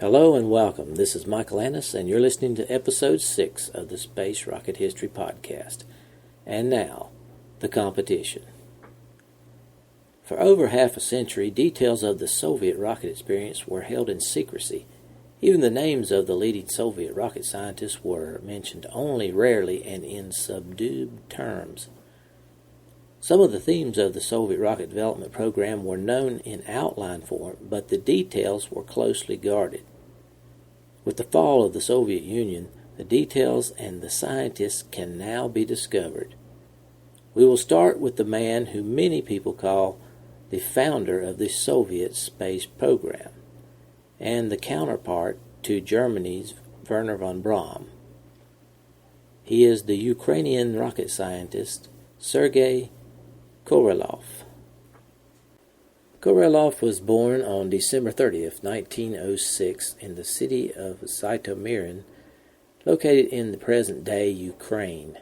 Hello and welcome. This is Michael Annis, and you're listening to Episode 6 of the Space Rocket History Podcast. And now, the competition. For over half a century, details of the Soviet rocket experience were held in secrecy. Even the names of the leading Soviet rocket scientists were mentioned only rarely and in subdued terms. Some of the themes of the Soviet rocket development program were known in outline form, but the details were closely guarded. With the fall of the Soviet Union, the details and the scientists can now be discovered. We will start with the man who many people call the founder of the Soviet space program, and the counterpart to Germany's Wernher von Braun. He is the Ukrainian rocket scientist Sergei Korolev. Korolev was born on December 30th, 1906 in the city of Zhytomyr, located in the present-day Ukraine.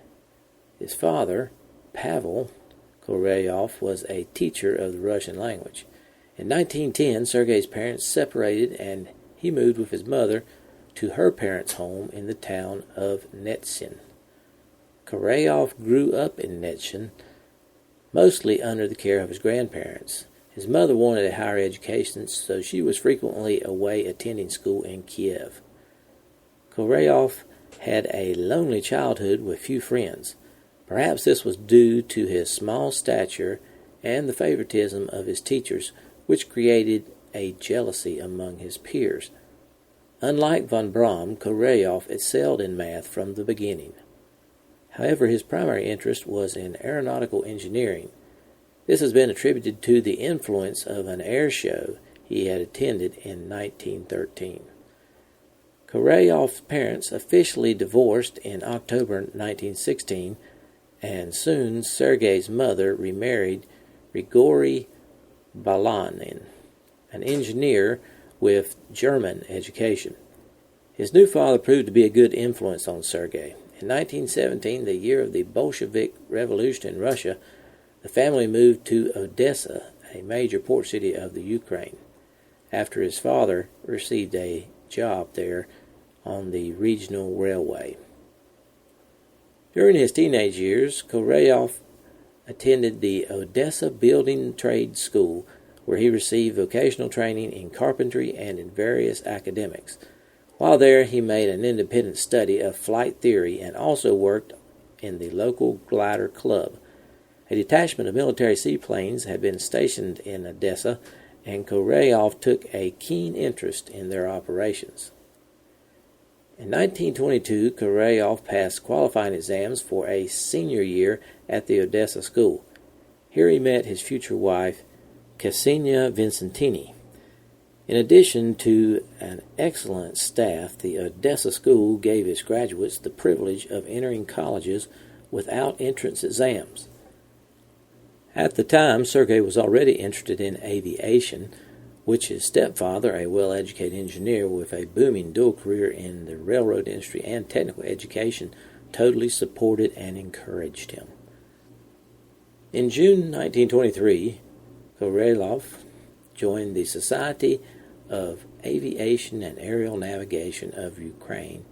His father, Pavel Korolev, was a teacher of the Russian language. In 1910, Sergei's parents separated and he moved with his mother to her parents' home in the town of Netsin. Korolev grew up in Netsin, mostly under the care of his grandparents. His mother wanted a higher education, so she was frequently away attending school in Kiev. Korolev had a lonely childhood with few friends. Perhaps this was due to his small stature and the favoritism of his teachers, which created a jealousy among his peers. Unlike von Braun, Korolev excelled in math from the beginning. However, his primary interest was in aeronautical engineering. This has been attributed to the influence of an air show he had attended in 1913. Korolev's parents officially divorced in October 1916, and soon Sergei's mother remarried Grigory Balanin, an engineer with German education. His new father proved to be a good influence on Sergei. In 1917, the year of the Bolshevik Revolution in Russia, the family moved to Odessa, a major port city of the Ukraine, after his father received a job there on the regional railway. During his teenage years, Korolev attended the Odessa Building Trade School, where he received vocational training in carpentry and in various academics. While there, he made an independent study of flight theory and also worked in the local glider club. A detachment of military seaplanes had been stationed in Odessa, and Korolev took a keen interest in their operations. In 1922, Korolev passed qualifying exams for a senior year at the Odessa school. Here he met his future wife, Ksenia Vincentini. In addition to an excellent staff, the Odessa school gave its graduates the privilege of entering colleges without entrance exams. At the time, Sergei was already interested in aviation, which his stepfather, a well-educated engineer with a booming dual career in the railroad industry and technical education, totally supported and encouraged him. In June 1923, Korolev joined the Society of Aviation and Aerial Navigation of Ukraine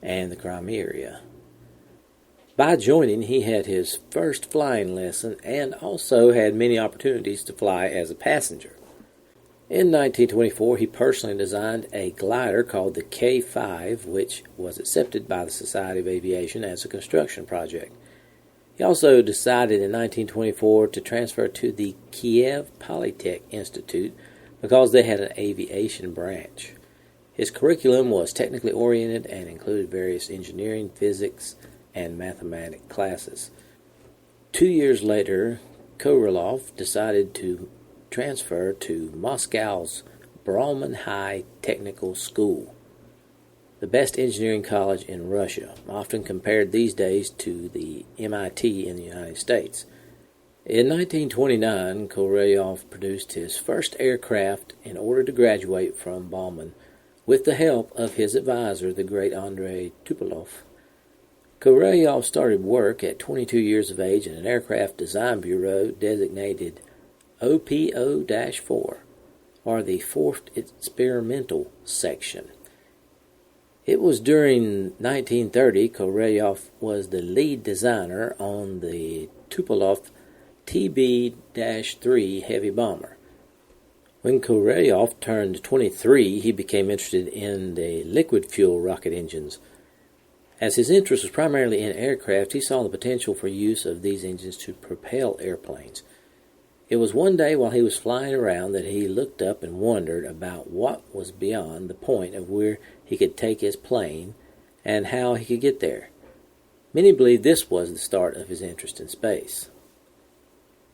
and the Crimea area. By joining, he had his first flying lesson and also had many opportunities to fly as a passenger. In 1924, he personally designed a glider called the K-5, which was accepted by the Society of Aviation as a construction project. He also decided in 1924 to transfer to the Kiev Polytech Institute because they had an aviation branch. His curriculum was technically oriented and included various engineering, physics, and mathematics classes. 2 years later, Korolev decided to transfer to Moscow's Bauman High Technical School, the best engineering college in Russia, often compared these days to the MIT in the United States. In 1929, Korolev produced his first aircraft in order to graduate from Bauman, with the help of his advisor, the great Andrei Tupolev. Korolev started work at 22 years of age in an aircraft design bureau designated OPO-4, or the fourth experimental section. It was during 1930 Korolev was the lead designer on the Tupolev TB-3 heavy bomber. When Korolev turned 23, he became interested in the liquid fuel rocket engines. As his interest was primarily in aircraft, he saw the potential for use of these engines to propel airplanes. It was one day while he was flying around that he looked up and wondered about what was beyond the point of where he could take his plane and how he could get there. Many believe this was the start of his interest in space.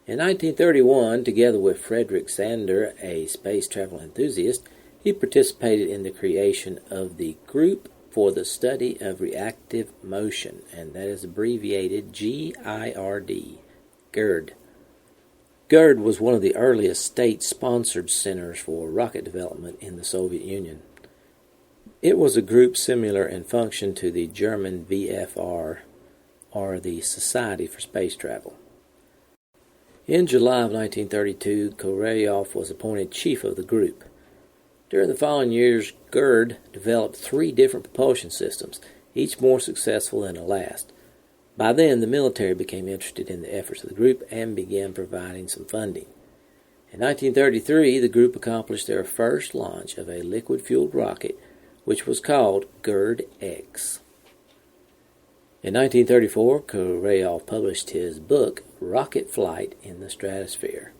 In 1931, together with Frederick Sander, a space travel enthusiast, he participated in the creation of the Group for the Study of Reactive Motion, and that is abbreviated GIRD. GIRD. GIRD was one of the earliest state-sponsored centers for rocket development in the Soviet Union. It was a group similar in function to the German VFR, or the Society for Space Travel. In July of 1932, Korolev was appointed chief of the group. During the following years, GIRD developed 3 different propulsion systems, each more successful than the last. By then, the military became interested in the efforts of the group and began providing some funding. In 1933, the group accomplished their first launch of a liquid-fueled rocket, which was called GIRD-X. In 1934, Korolev published his book, Rocket Flight in the Stratosphere.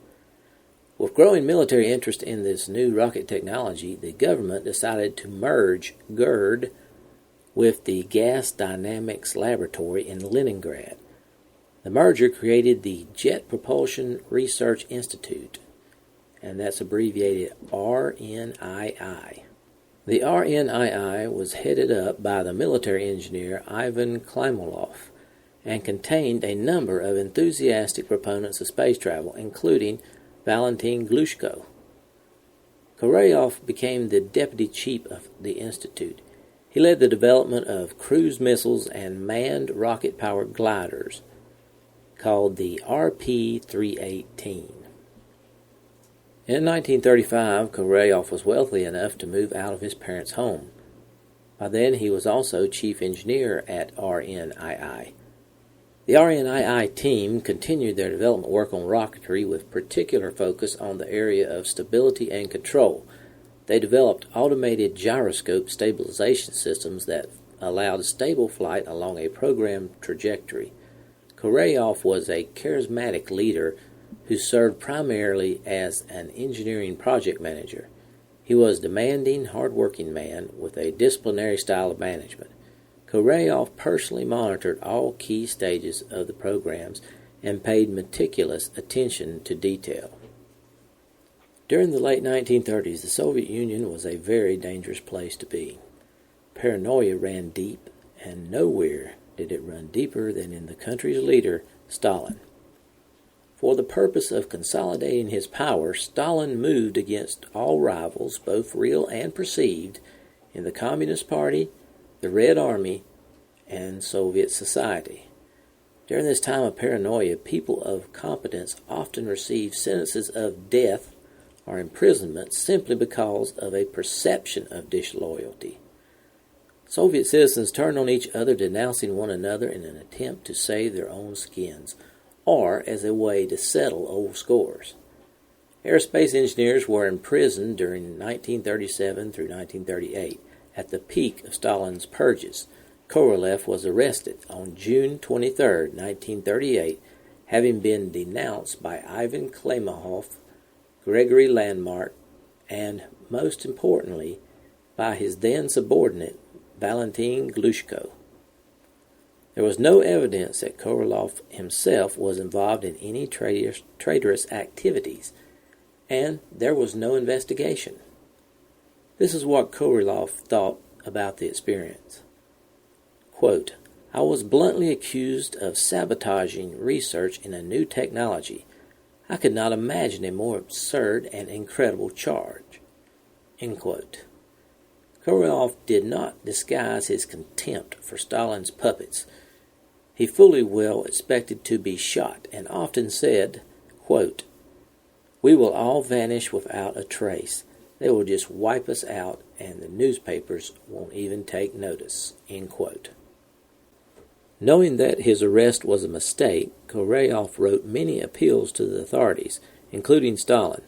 With growing military interest in this new rocket technology, the government decided to merge GIRD with the Gas Dynamics Laboratory in Leningrad. The merger created the Jet Propulsion Research Institute, and that's abbreviated RNII. The RNII was headed up by the military engineer Ivan Klimolov and contained a number of enthusiastic proponents of space travel, including Valentin Glushko. Korolev became the deputy chief of the institute. He led the development of cruise missiles and manned rocket-powered gliders called the RP-318. In 1935, Korolev was wealthy enough to move out of his parents' home. By then, he was also chief engineer at RNII. The RNII team continued their development work on rocketry with particular focus on the area of stability and control. They developed automated gyroscope stabilization systems that allowed stable flight along a programmed trajectory. Korolev was a charismatic leader who served primarily as an engineering project manager. He was a demanding, hard-working man with a disciplinary style of management. Korolev personally monitored all key stages of the programs and paid meticulous attention to detail. During the late 1930s, the Soviet Union was a very dangerous place to be. Paranoia ran deep, and nowhere did it run deeper than in the country's leader, Stalin. For the purpose of consolidating his power, Stalin moved against all rivals, both real and perceived, in the Communist Party, the Red Army, and Soviet society. During this time of paranoia, people of competence often received sentences of death or imprisonment simply because of a perception of disloyalty. Soviet citizens turned on each other, denouncing one another in an attempt to save their own skins, or as a way to settle old scores. Aerospace engineers were imprisoned during 1937 through 1938. At the peak of Stalin's purges, Korolev was arrested on June 23, 1938, having been denounced by Ivan Klimov, Gregory Landmark, and, most importantly, by his then subordinate, Valentin Glushko. There was no evidence that Korolev himself was involved in any traitorous activities, and there was no investigation. This is what Korolev thought about the experience. Quote, I was bluntly accused of sabotaging research in a new technology. I could not imagine a more absurd and incredible charge. End quote. Korolev did not disguise his contempt for Stalin's puppets. He fully well expected to be shot and often said, quote, We will all vanish without a trace. They will just wipe us out, and the newspapers won't even take notice." End quote. Knowing that his arrest was a mistake, Korolev wrote many appeals to the authorities, including Stalin.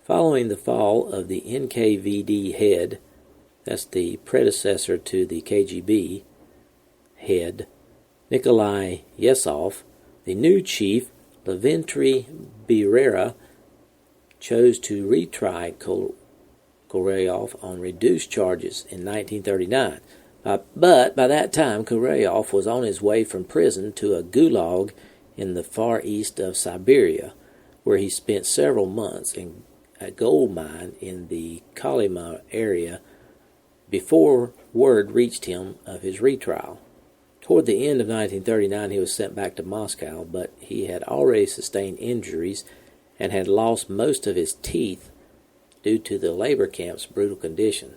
Following the fall of the NKVD head, that's the predecessor to the KGB head, Nikolai Yesov, the new chief, Lavrentiy Berera, chose to retry Korolev on reduced charges in 1939. But by that time, Korolev was on his way from prison to a gulag in the far east of Siberia, where he spent several months in a gold mine in the Kolyma area before word reached him of his retrial. Toward the end of 1939, he was sent back to Moscow, but he had already sustained injuries and had lost most of his teeth due to the labor camp's brutal condition.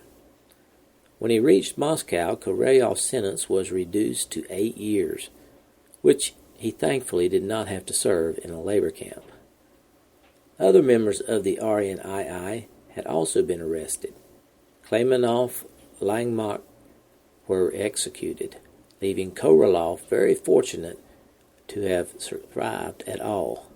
When he reached Moscow, Korolev's sentence was reduced to 8 years, which he thankfully did not have to serve in a labor camp. Other members of the RNII had also been arrested. Klemenov, Langmach were executed, leaving Korolev very fortunate to have survived at all.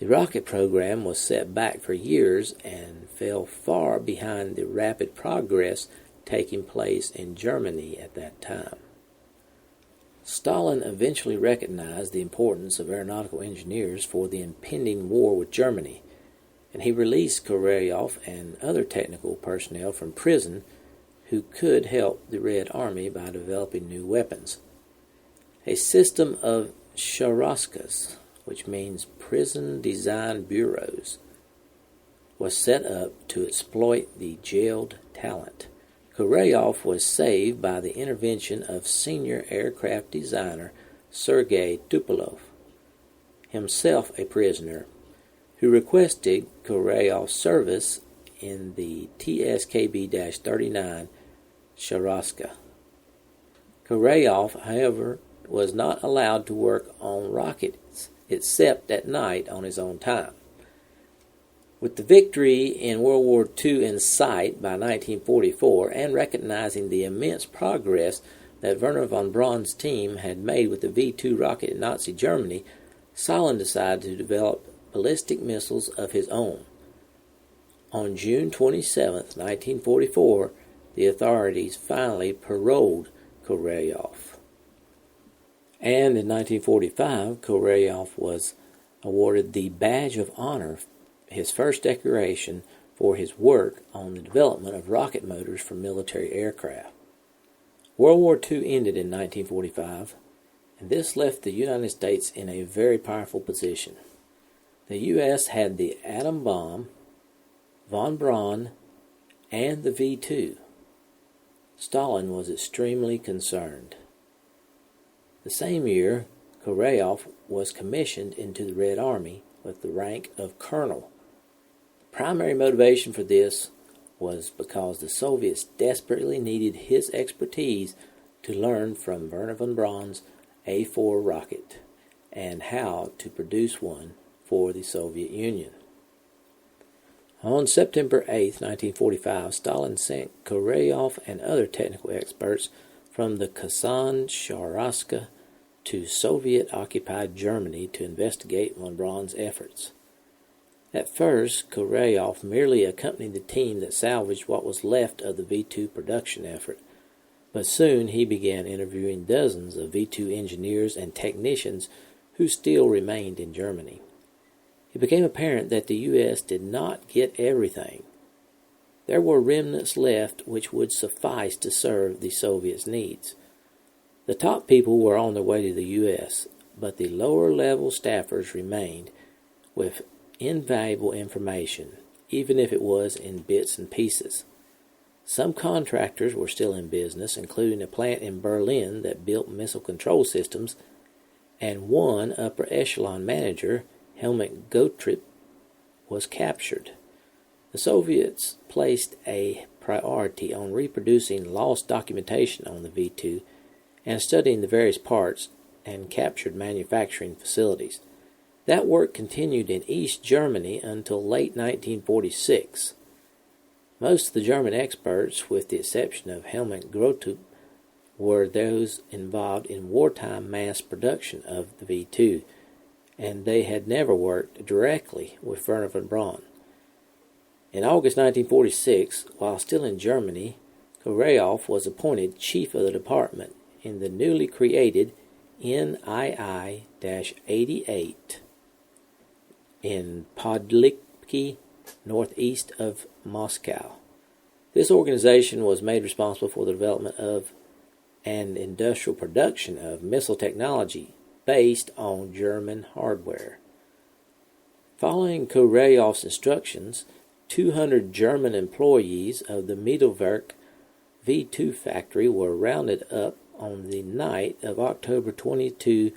The rocket program was set back for years and fell far behind the rapid progress taking place in Germany at that time. Stalin eventually recognized the importance of aeronautical engineers for the impending war with Germany, and he released Korolev and other technical personnel from prison who could help the Red Army by developing new weapons. A system of sharoskas, which means prison design bureaus, was set up to exploit the jailed talent. Korolev was saved by the intervention of senior aircraft designer Sergei Tupolev, himself a prisoner, who requested Korolev's service in the TSKB-39 Sharoska. Korolev, however, was not allowed to work on rockets except at night on his own time. With the victory in World War II in sight by 1944, and recognizing the immense progress that Wernher von Braun's team had made with the V-2 rocket in Nazi Germany, Stalin decided to develop ballistic missiles of his own. On June 27, 1944, the authorities finally paroled Korolev. And in 1945, Korolev was awarded the Badge of Honor, his first decoration for his work on the development of rocket motors for military aircraft. World War II ended in 1945, and this left the United States in a very powerful position. The U.S. had the atom bomb, von Braun, and the V-2. Stalin was extremely concerned. The same year, Korolev was commissioned into the Red Army with the rank of colonel. The primary motivation for this was because the Soviets desperately needed his expertise to learn from Wernher von Braun's A-4 rocket and how to produce one for the Soviet Union. On September 8, 1945, Stalin sent Korolev and other technical experts from the Kazan Sharoska to Soviet-occupied Germany to investigate von Braun's efforts. At first, Korolev merely accompanied the team that salvaged what was left of the V-2 production effort, but soon he began interviewing dozens of V-2 engineers and technicians who still remained in Germany. It became apparent that the U.S. did not get everything. There were remnants left which would suffice to serve the Soviets' needs. The top people were on their way to the U.S., but the lower-level staffers remained with invaluable information, even if it was in bits and pieces. Some contractors were still in business, including a plant in Berlin that built missile control systems, and one upper-echelon manager, Helmut Gottlieb, was captured. The Soviets placed a priority on reproducing lost documentation on the V-2 and studying the various parts and captured manufacturing facilities. That work continued in East Germany until late 1946. Most of the German experts, with the exception of Helmut Grotup, were those involved in wartime mass production of the V-2, and they had never worked directly with Wernher von Braun. In August 1946, while still in Germany, Korolev was appointed chief of the department in the newly created NII-88 in Podlipki, northeast of Moscow. This organization was made responsible for the development of and industrial production of missile technology based on German hardware. Following Korolev's instructions, 200 German employees of the Mittelwerk V-2 factory were rounded up on the night of October 22-23,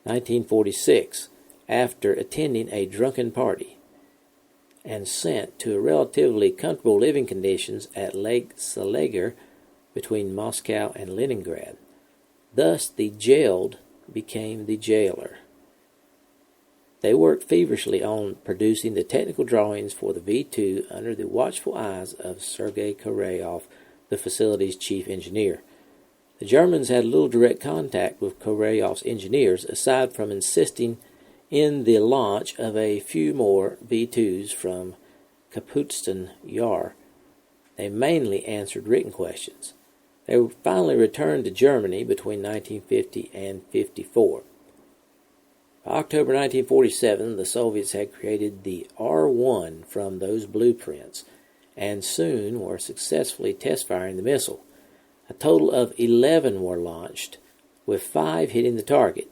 1946, after attending a drunken party, and sent to relatively comfortable living conditions at Lake Salager between Moscow and Leningrad. Thus, the jailed became the jailer. They worked feverishly on producing the technical drawings for the V-2 under the watchful eyes of Sergei Korolev, the facility's chief engineer. The Germans had little direct contact with Korolev's engineers, aside from insisting in the launch of a few more V-2s from Kapustin Yar. They mainly answered written questions. They finally returned to Germany between 1950 and 54. By October 1947, the Soviets had created the R-1 from those blueprints, and soon were successfully test-firing the missile. A total of 11 were launched, with 5 hitting the target.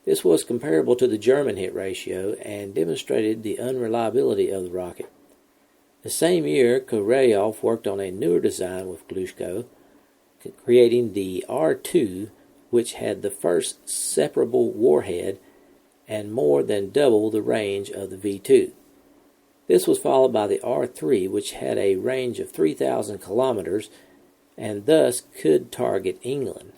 This was comparable to the German hit ratio and demonstrated the unreliability of the rocket. The same year, Korolev worked on a newer design with Glushko, creating the R-2, which had the first separable warhead and more than double the range of the V-2. This was followed by the R-3, which had a range of 3,000 kilometers and thus could target England.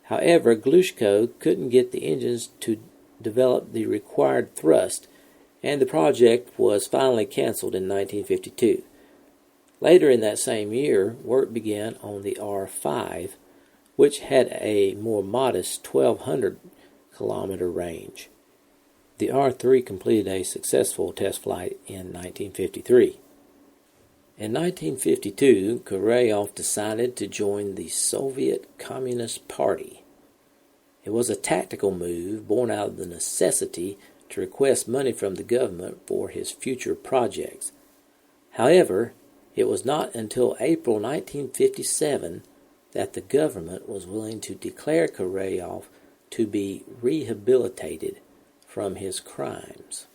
However, Glushko couldn't get the engines to develop the required thrust, and the project was finally canceled in 1952. Later in that same year, work began on the R-5, which had a more modest 1,200 kilometer range. The R-3 completed a successful test flight in 1953. In 1952, Korolev decided to join the Soviet Communist Party. It was a tactical move born out of the necessity to request money from the government for his future projects. However, it was not until April 1957 that the government was willing to declare Korolev to be rehabilitated from his crimes.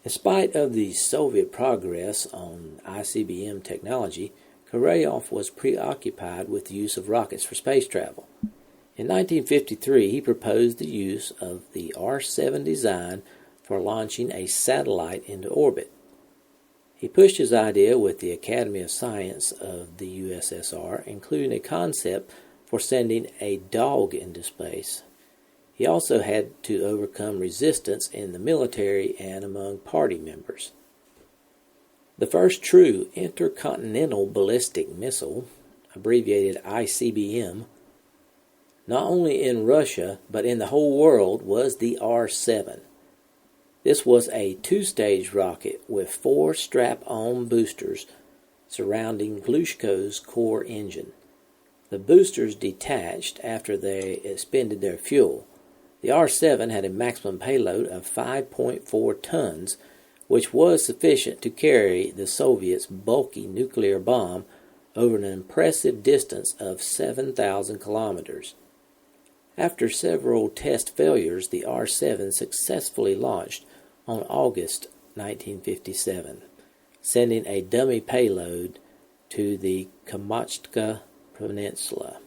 In spite of the Soviet progress on ICBM technology, Korolev was preoccupied with the use of rockets for space travel. In 1953, he proposed the use of the R-7 design for launching a satellite into orbit. He pushed his idea with the Academy of Science of the USSR, including a concept for sending a dog into space. He also had to overcome resistance in the military and among party members. The first true intercontinental ballistic missile, abbreviated ICBM, not only in Russia but in the whole world, was the R-7. This was a 2-stage rocket with 4 strap-on boosters surrounding Glushko's core engine. The boosters detached after they expended their fuel. The R-7 had a maximum payload of 5.4 tons, which was sufficient to carry the Soviets' bulky nuclear bomb over an impressive distance of 7,000 kilometers. After several test failures, the R-7 successfully launched on August 1957, sending a dummy payload to the Kamchatka Peninsula.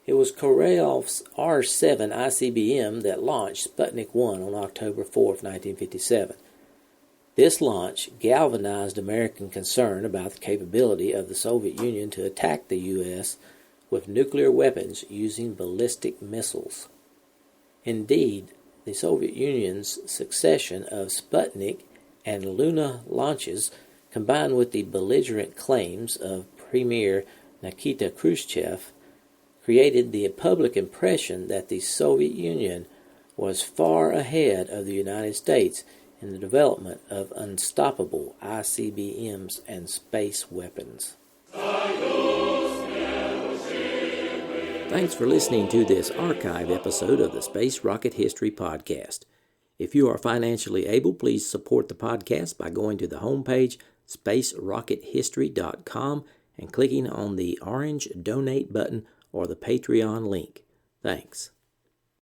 It was Korolev's R-7 ICBM that launched Sputnik 1 on October 4, 1957. This launch galvanized American concern about the capability of the Soviet Union to attack the U.S. with nuclear weapons using ballistic missiles. Indeed, the Soviet Union's succession of Sputnik and Luna launches, combined with the belligerent claims of Premier Nikita Khrushchev, created the public impression that the Soviet Union was far ahead of the United States in the development of unstoppable ICBMs and space weapons. Thanks for listening to this archive episode of the Space Rocket History Podcast. If you are financially able, please support the podcast by going to the homepage, spacerockethistory.com, and clicking on the orange Donate button or the Patreon link. Thanks.